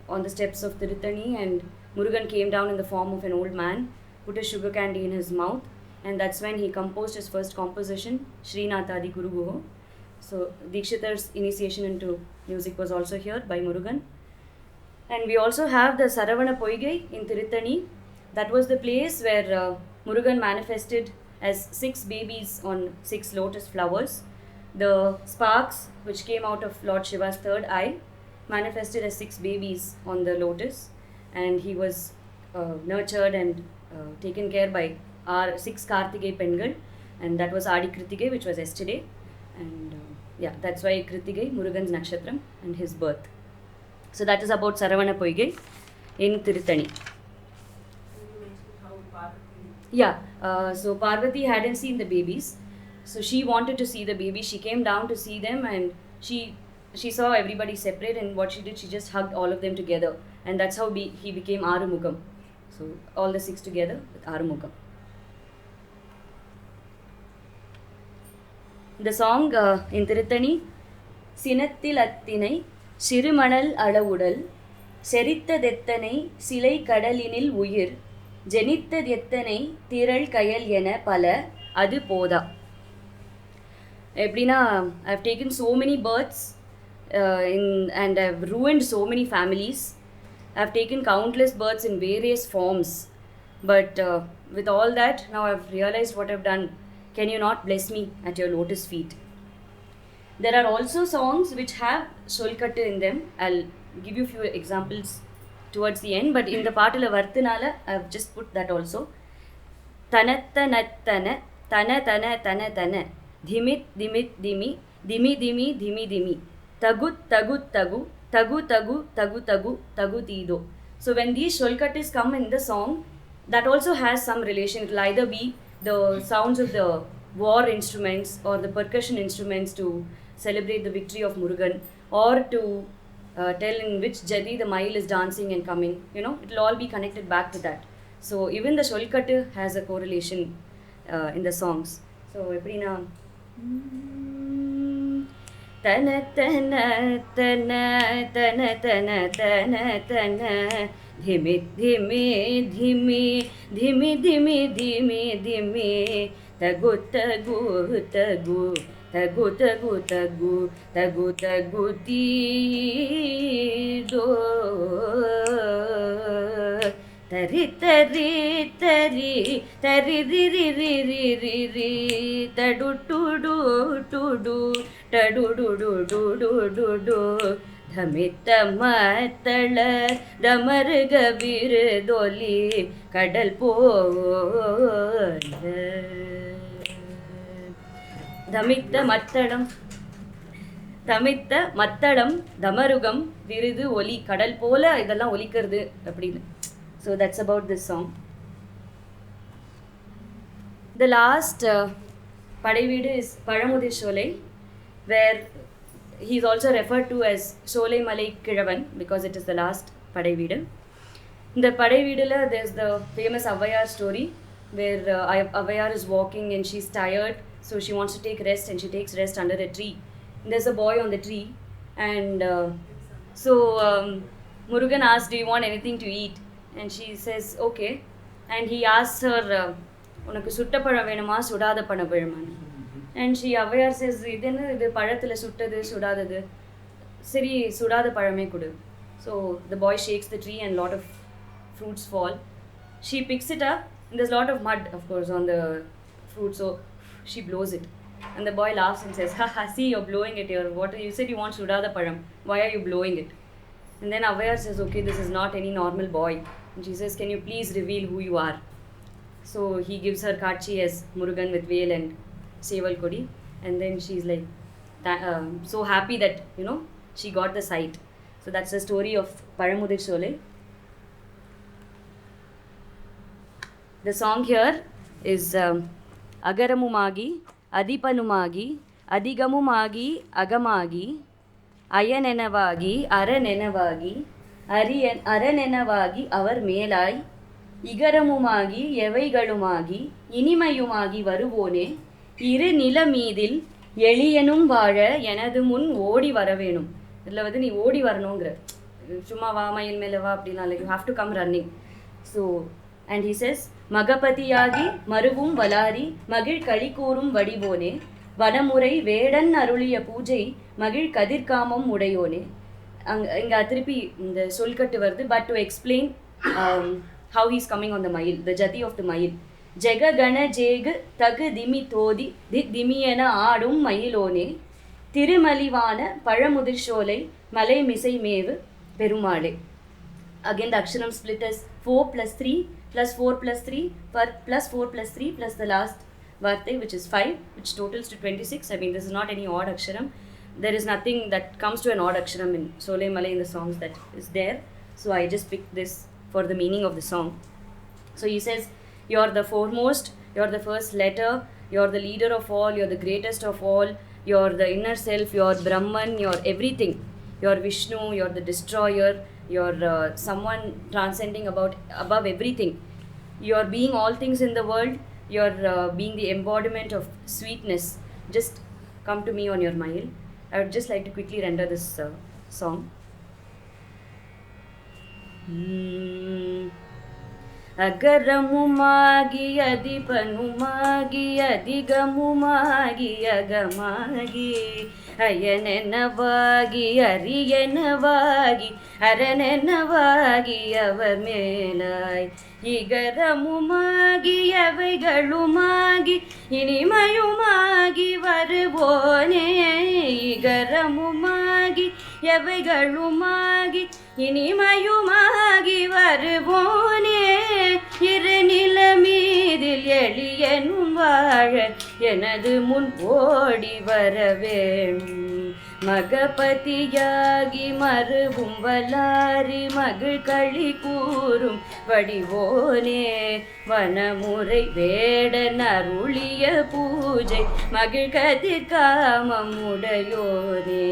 on the steps of Tirithani and Murugan came down in the form of an old man, put a sugar candy in his mouth, and that's when he composed his first composition, Srinathadi Guru Guho. So Dikshitar's initiation into music was also here by Murugan. And we also have the Saravana Poigai in Tirithani. That was the place where Murugan manifested as 6 babies on 6 lotus flowers. The sparks which came out of Lord Shiva's third eye manifested as 6 babies on the lotus, and he was nurtured and taken care by our 6 Karthikei Pengal, and that was Adi Krithigai, which was yesterday. And that's why Krithigai, Murugan's Nakshatram and his birth. So that is about Saravana Poigai in Tirithani. So Parvati hadn't seen the babies, so she wanted to see the babies. She came down to see them, and she saw everybody separate, and what she did, she just hugged all of them together, and that's how he became Arumugam. So all the 6 together with Arumugam. The song in Tirithani, Sinathil Attinai Sirumanal Alavudal Serithadetthanai Silai Kadalinil Uyir Jenithadetthanai Thiral Kayal Yena Pala Adu Poda. Eplina, I've taken so many births and I've ruined so many families. I've taken countless births in various forms. But with all that, now I've realized what I've done. Can you not bless me at your lotus feet? There are also songs which have Solkattu in them. I'll give you a few examples towards the end, but in the Paatala Varthanala, I've just put that also. Tanattanattana, tana tana tana tana, dhimit dhimit dhimi, dhimi dhimi dhimi dhimi, tagut tagut tagu, tagu tagu tagu tagu tagu tido. So when these Solkattis come in the song, that also has some relation. It will either be the sounds of the war instruments or the percussion instruments to celebrate the victory of Murugan, or to tell in which jadi the Mail is dancing and coming. It will all be connected back to that. So even the Solkattu has a correlation in the songs. So eprina tana tana tana tana tana tana tana dhimi dhimi dhimi dhimi dhimi dhimi dhimi tagu tagu tagu tagu tagu tagu tagu tagu tido tari tari tari tari ri ri ri ri ri ri tadu tu du tu du tadu du du du du du du Dhamita matala damarga virdoli kadal pola Dhamita mattalam damarugam virudu oli kadal pola idella olikirudhu appadinu. So that's about this song. The last Padai Veedu is Pazhamudai Solai, where he is also referred to as Solai Malai Kizhavan because it is the last Padai Veedu. In the Padai Veedula, there's the famous Avayar story where Avayar is walking and she's tired, so she wants to take rest and she takes rest under a tree. And there's a boy on the tree, and Murugan asks, do you want anything to eat? And she says, okay. And he asks her, unakku sutta palam venuma sudada pana veluma? And she Avayar says, idu palathula suttadu sudadadu, seri sudada palame kudu. So the boy shakes the tree and a lot of fruits fall. She picks it up and there's a lot of mud, of course, on the fruit, so she blows it. And the boy laughs and says, haha, see, you're blowing it here. What you said you want Sudada Param. Why are you blowing it? And then Avayar says, okay, this is not any normal boy. And she says, can you please reveal who you are? So he gives her Kachi as Murugan with veil and Seval Kodi. And then she's like so happy that, she got the sight. So that's the story of Paramudir Sole. The song here is Agaramumagi, Adipanumagi, Adigamumagi, Agamagi, Ayanenavagi, Aranenavagi, Aranenavagi, Avar Melai, Igaramumagi, Yevaigalumagi, Inimayumagi Varuvone, Ire Nilamidil, எளியனும் வாழ எனது முன் ஓடி வர வேணும். இதில் வந்து நீ ஓடி வரணுங்கிற, சும்மா வா மயில் மேலே வா அப்படின்னா, like you have to come running. So and he says, மகபதியாகி மருவும் வலாரி மகிழ் களி கூறும் வடிவோனே, வனமுறை வேடன் அருளிய பூஜை மகிழ் கதிர்காமம் உடையோனே. இங்கே திருப்பி இந்த சொல்கட்டு வருது. But to explain how he is coming on the mile, the jati of the mile. ஜெககண ஜேகு தகு திமி தோதி திமியென ஆடும் மயிலோனே, திருமலிவான பழமுதிர் சோலை மலை மிசை மேவு பெருமாளே. Again the aksharam split as 4 plus 3 plus 4 plus 3 plus 4 plus 3 plus the last varte, which is 5, which totals to 26. I mean, this is not any odd aksharam. There is nothing that comes to an odd aksharam in Sole Malai in the songs that is there. So I just picked this for the meaning of the song. So he says, you're the foremost, you're the first letter, you're the leader of all, you're the greatest of all, you're the inner self, you're Brahman, you're everything. You're Vishnu, you're the destroyer, you're someone transcending above everything. You're being all things in the world, you're being the embodiment of sweetness. Just come to me on your mile. I would just like to quickly render this song. ಅಗರಮುಮಾಗಿ ಅದಿಪನುಮಾಗಿ ಅದಿಗಮುಮಾಗಿ ಅಗಮಾಗಿ ಅಯನೆನವಾಗಿ ಅರಿಯನವಾಗಿ ಅರನೆನವಾಗಿ அவர் மேலாய் இகரமுமாகி அவைகளுமாகி இனிமையுமாகி வருவோனே இகரமுமாகி எவைகளுமாகி இனிமையுமாகி வருவோனே இரு நிலமீதில் எளியனும் வாழ எனது முன் ஓடி வரவேணும் மகபதியாகி மருவும் வலாரி மகிழ் களி கூறும் வடிவோனே வனமுறை வேடன் அருளிய பூஜை மகிழ் கதிர்காமம் உடையோனே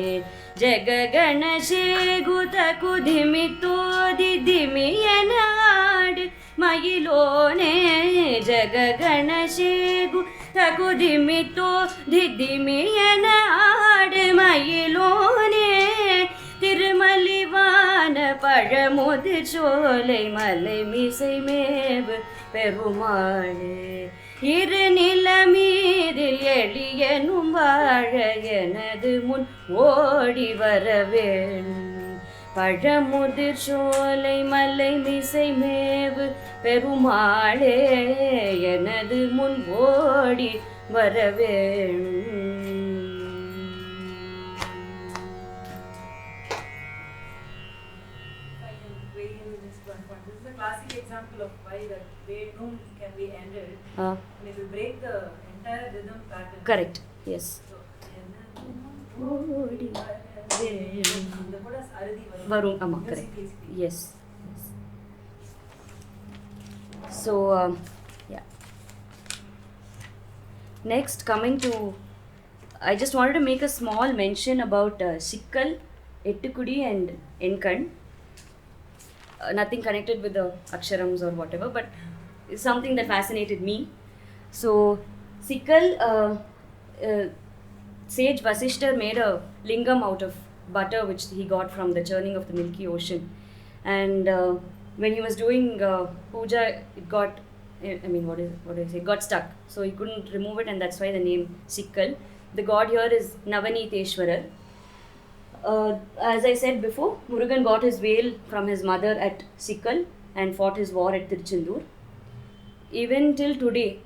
ஜெககணசேகுத குதிமி தோதி திமியன ஆடு மயிலோனே ஜெககணசேகு தகுதிமி தோதி திமியன ஆடு மயிலோனே திருமலிவான பழமுதிர் சோலை மலை மிசை மேவு பெருமாளே இரு நிலமீதில் எளியனும் வாழ எனது முன் ஓடி வர வேணும் பழமுதிர் சோலை மலை மிசை மேவு பெருமாளே எனது முன் ஓடி வர வேணும். This is a classic example of why that Vednum can be ended and it will break the entire rhythm pattern. Correct, yes. So, the Buddha's Aradi Varum, correct. Yes. So, yeah. Next, coming to, I just wanted to make a small mention about Sikkal, Ettukudi and Enkan. Nothing connected with the aksharams or whatever, but it's something that fascinated me. So, Sikkal, sage Vasishta made a lingam out of butter which he got from the churning of the Milky Ocean. And when he was doing puja, it got, it got stuck. So he couldn't remove it, and that's why the name Sikkal. The god here is Navaniteshwarar. As I said before, Murugan got his veil from his mother at Sikkal and fought his war at Tiruchendur. Even till today,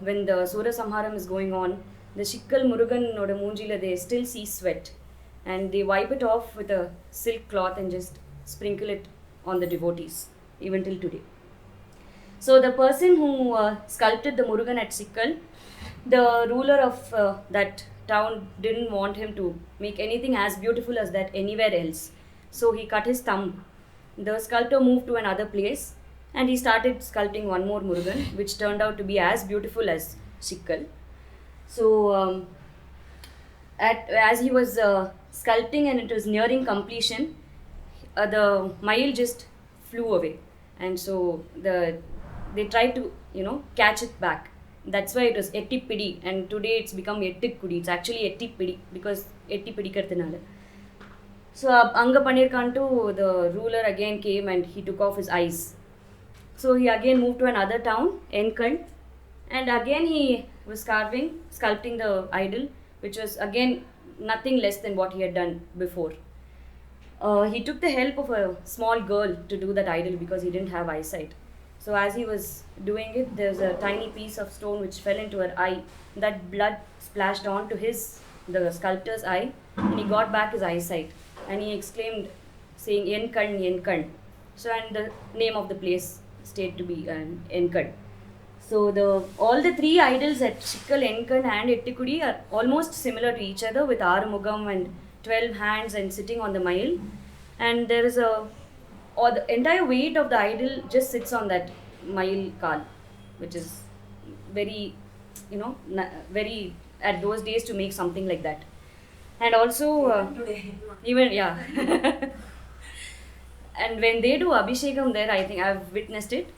when the Sura Samharam is going on, the Sikkal Murugan or the Moonjila, they still see sweat and they wipe it off with a silk cloth and just sprinkle it on the devotees, even till today. So the person who sculpted the Murugan at Sikkal, the ruler of that town didn't want him to make anything as beautiful as that anywhere else. So he cut his thumb. The sculptor moved to another place and he started sculpting one more Murugan, which turned out to be as beautiful as Sikkal. So as he was sculpting and it was nearing completion, the Mail just flew away. And so they tried to, catch it back. That's why it was Ettipidi, and today it's become Ettikudi. It's actually Ettipidi because Ettipidi karthinala. So Anga Panirkantu, the ruler again came and he took off his eyes. So he again moved to another town, Enkal, and again he was sculpting the idol, which was again nothing less than what he had done before. He took the help of a small girl to do that idol because he didn't have eyesight. So as he was doing it, there was a tiny piece of stone which fell into her eye. That blood splashed onto the sculptor's eye, and he got back his eyesight. And he exclaimed, saying, "Enkan, Enkan." So, and the name of the place stayed to be Enkan. So all the three idols at Sikkal, Enkan and Ettikudi are almost similar to each other with Arumugam and 12 hands and sitting on the Mail. And there is the entire weight of the idol just sits on that Mail Kal, which is very, very at those days to make something like that. And also, even, yeah. And when they do Abhishekam there, I think I've witnessed it.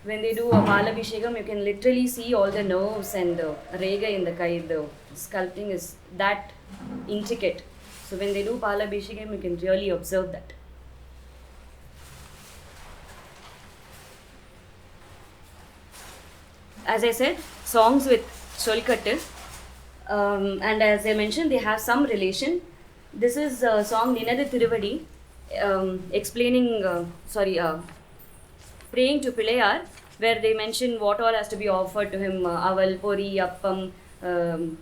When they do a Palabhishekam, you can literally see all the nerves and the rega in the kai. The sculpting is that intricate. So when they do Palabhishekam, you can really observe that. As I said, songs with Solkattu. And as I mentioned, they have some relation. This is a song Ninadu Thiruvadi, praying to Pilayar, where they mention what all has to be offered to him, aval, pori, appam,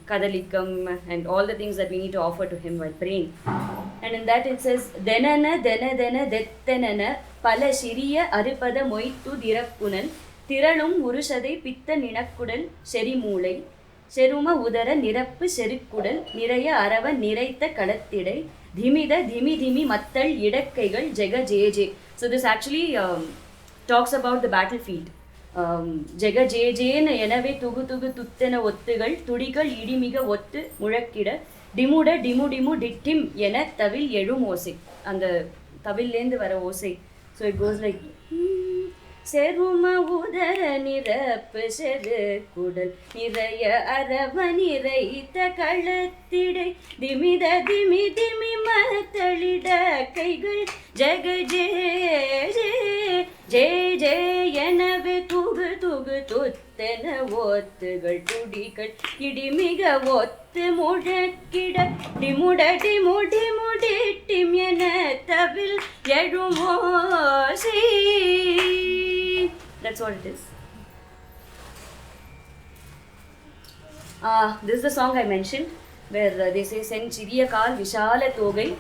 kadalikam, and all the things that we need to offer to him while praying. And in that it says, Denana, Dena, Dettanana, Pala Shiriya, Aripada, Moitu, Dirappunal, Tiralum, Urushade, Pitta, Ninakudal, Sheri Mulai, Sheruma, Udara, Nirappu, Sherikudal, Niraya, Arava, Niraita, Kalattidai, Dhimida, Dhimi, Mattal, Yidakkaigal, Jega, JJ. So this actually talks about the battlefield. Jega JJ Yenave Tugu Tuttena Ottugal, Tudigal, Idimiga Ottu, Murakida, Dimuda, Dimu, Dittim, Yena, Tavil, Yedu Mose. And the Tavil lane the Vara Ose. So it goes like Seruma Udara Nirap Sherikudal, Niraya Arava Niraita Kalattidai, Dimida, Dimi Matalida Kaigal, Jaga Jay Yenave Tugu Tuttena Ottugal, Tudigal, Idimiga Ottu Mudakida, Dimuda, Dittim Yena Tavil, Yedu Mose. That's what it is. This is the song I mentioned, where they say, Sen Chiriya Kal Vishala Togai,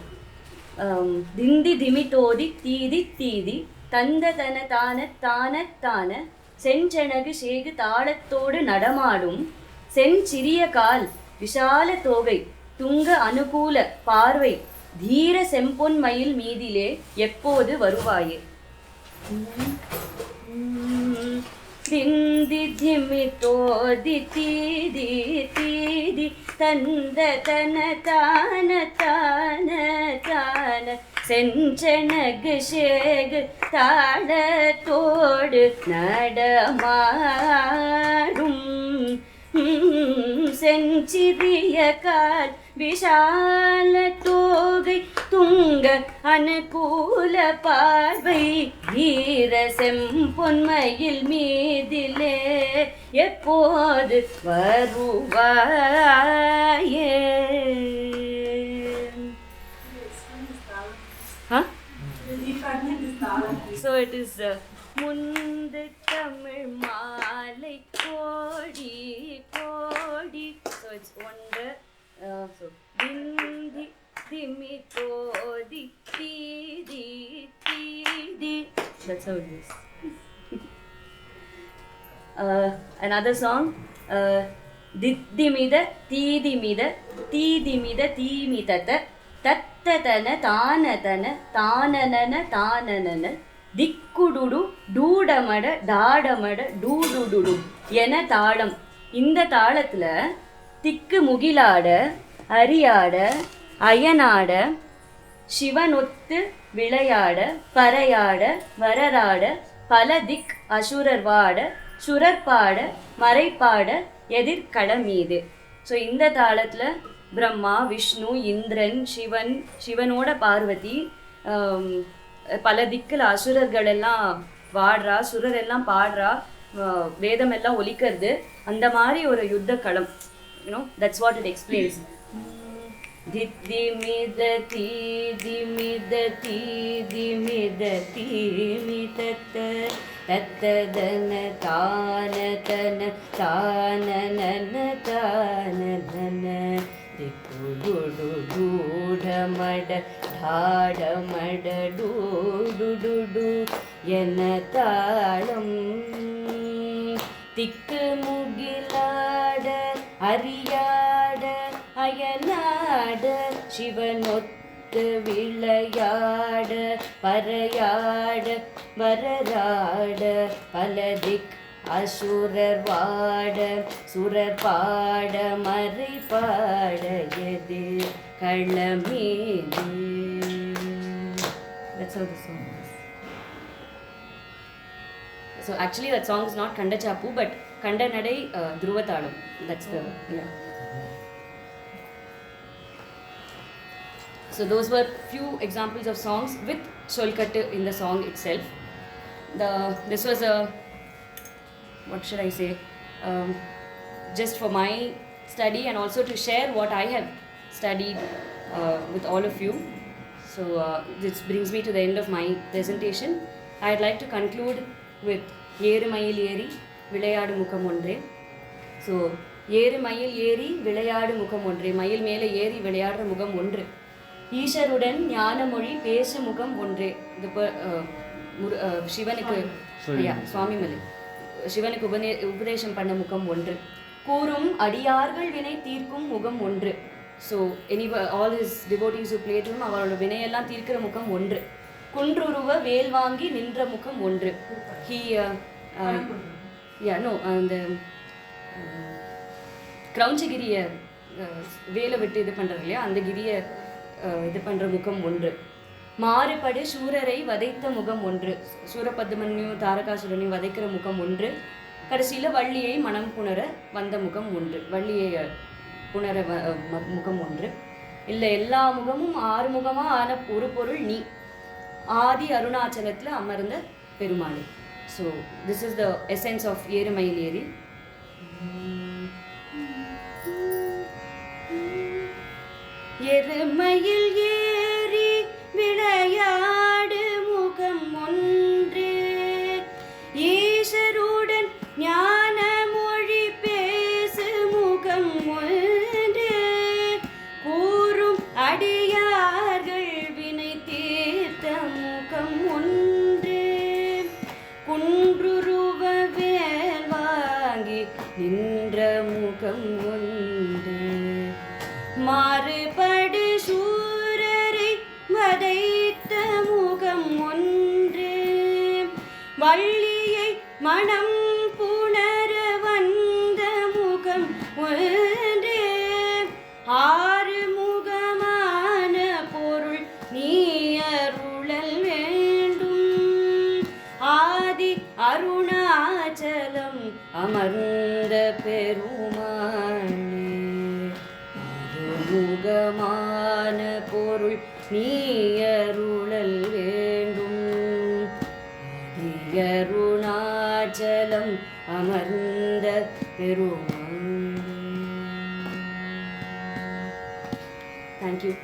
Dindi Dimi Todi, Tidi, Tanda Tana, Sen Chenagu Shegu Talattodu Nadamadum, Sen Chiriya Kal Vishala Togai, Tunga Anukula, Parvai, Dhira Sempon Mail Meedile, Eppodu Varuvaye. Dindi Dimi Todi, Tidi, Tanda Tana, Senchenag Sheg, Talattodu Nadamadum, Senchiriya Kal Vishala Togai, Tunga Anukula Parvai, Dhira Sempon Mail Meedile, Eppodu Varuvaye. So it is முந்து தமிழ் மாலை கோடி கோடி. So it's wonder. So bindi dimi kodi tidi tidi. That's how it is. Another song. Diddimida teedimida teedimida teemitata tattatana taanatana taananana taananana திக்குடுடு டூடமட டாடமட டூடுடுடு என தாளம். இந்த தாளத்தில் திக்கு முகிலாட அரியாட அயனாட சிவனொத்து விளையாட பறையாட வரராட பல திக் அசுரர் வாட சுரற்பாட மறைப்பாட எதிர்கட மீது. ஸோ இந்த தாளத்தில் பிரம்மா விஷ்ணு இந்திரன் சிவனோட பார்வதி பல திக்கில் அசுரர்கள் எல்லாம் வாடுறா, சுரர் எல்லாம் பாடுறா, வேதம் எல்லாம் ஒலிக்கிறது. அந்த மாதிரி ஒரு யுத்த களம். That's what it explains. தித்திமிததி திமிததி திமிததி மிதத்த தத்ததன தானதன தானனன தானதன திக்குடுடு டூடமட டாடமட டூடுடுடு என தாளம். திக்கு முகிலாட அரியாட அயனாட சிவனொத்து விளையாட பறையாட வரராட பல திக் அசுரர் வாட சுரர் பாட மறை பாட எது களமேது. That's how the song is. So actually that song is not Kanda Chapu but Kanda Nadai Dhruvathalam. That's the So those were few examples of songs with Solkattu in the song itself. This was a, what should I say, just for my study and also to share what I have studied with all of you. So this brings me to the end of my presentation. I'd like to conclude with ஏறு மயில் ஏறி விளையாடு முகம் ஒன்றே. So ஏறு மயில் ஏறி விளையாடு முகம் ஒன்றே, மயில் மேலே ஏறி விளையாடுற முகம் ஒன்று. ஈஸ்வருடன் ஞானமொழி பேசு முகம் ஒன்றே. இது சிவனுக்கு சுவாமிமலை சிவனுக்கு உபதேசம் பண்ண முகம் ஒன்று. கூறும் அடியார்கள் வினை தீர்க்கும் முகம் ஒன்று. So all his devotees who play to him, அவரோட வினையெல்லாம் தீர்க்கிற முகம் ஒன்று. குன்றுருவ வேல் வாங்கி நின்ற முகம் ஒன்று. அந்த கிரௌஞ்சகிரியை வேலை விட்டு இது பண்ணுறது இல்லையா, அந்த கிரியை இது பண்ணுற முகம் ஒன்று. மாறுபடு சூரரை வதைத்த முகம் ஒன்று. சூரபத்மனையும் தாரகாசுரனையும் வதைக்கிற முகம் ஒன்று. கடைசியில் வள்ளியை மனம் புணர வந்த முகம் ஒன்று. வள்ளியை புணர முகம் ஒன்று. இல்லை, எல்லா முகமும் ஆறுமுகமாக ஆன ஒரு பொருள் நீ, ஆதி அருணாச்சலத்தில் அமர்ந்த பெருமாளே. So this is the essence of ஏறு மயில் ஏறி. எருமயில் ஏறி விளையாடு முகம் ஒன்று. ஈஸ்வருடன் ஞான மொழி பேசு முகம் ஒன்று. கூறும் அடியார்கள் வினை தீர்த்த முகம் ஒன்று. குன்றுருவ வேல் வாங்கி நின்ற முகம் ஒன்று. மாறுபடு சூரரை வதைத்த முகம் ஒன்று. வள்ளியை மனம் புணர வந்த முகம் ஒன்று. ஆறு முகமான பொருள் நீ அருளல் வேண்டும். ஆதி அருணாச்சலம் அமர்ந்த பெருமாளே. முகமான பொருள் நீ அருளல் வேண்டும். அருணாச்சலம் அமர்ந்த பெருமாள். Thank you.